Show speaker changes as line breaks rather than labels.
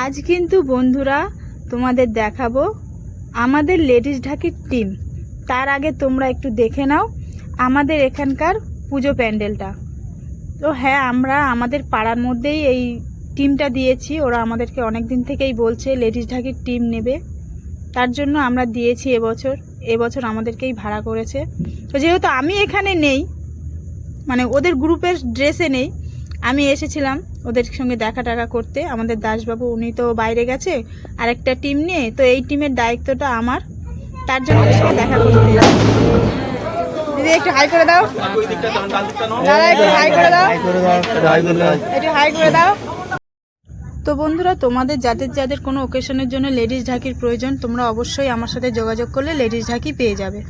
আজ কিন্তু বন্ধুরা তোমাদের দেখাবো আমাদের লেডিস ঢাকির টিম। তার আগে তোমরা একটু দেখে নাও আমাদের এখানকার পুজো প্যান্ডেলটা। তো হ্যাঁ, আমরা আমাদের পাড়ার মধ্যেই এই টিমটা দিয়েছি। ওরা আমাদেরকে অনেক দিন থেকেই বলছে লেডিস ঢাকির টিম নেবে, তার জন্য আমরা দিয়েছি এবছর আমাদেরকেই ভাড়া করেছে। তো যেহেতু আমি এখানে নেই, মানে ওদের গ্রুপের ড্রেসে নেই, আমি এসেছিলাম ওদের সঙ্গে দেখা টাকা করতে। আমাদের দাসবাবু উনি তো বাইরে গেছে আরেকটা টিম নিয়ে, তো এই টিমের দায়িত্বটা আমার, তার জন্য ওদের সঙ্গে দেখা করতে। দিদি একটু হাই করে দাও, দাদা একটু হাই করে দাও, একটু হাই করে দাও। তো বন্ধুরা, তোমাদের যাদের যাদের কোনো ওকেশনের জন্য লেডিস ঢাকির প্রয়োজন, তোমরা অবশ্যই আমার সাথে যোগাযোগ করলে লেডিস ঢাকি পেয়ে যাবে।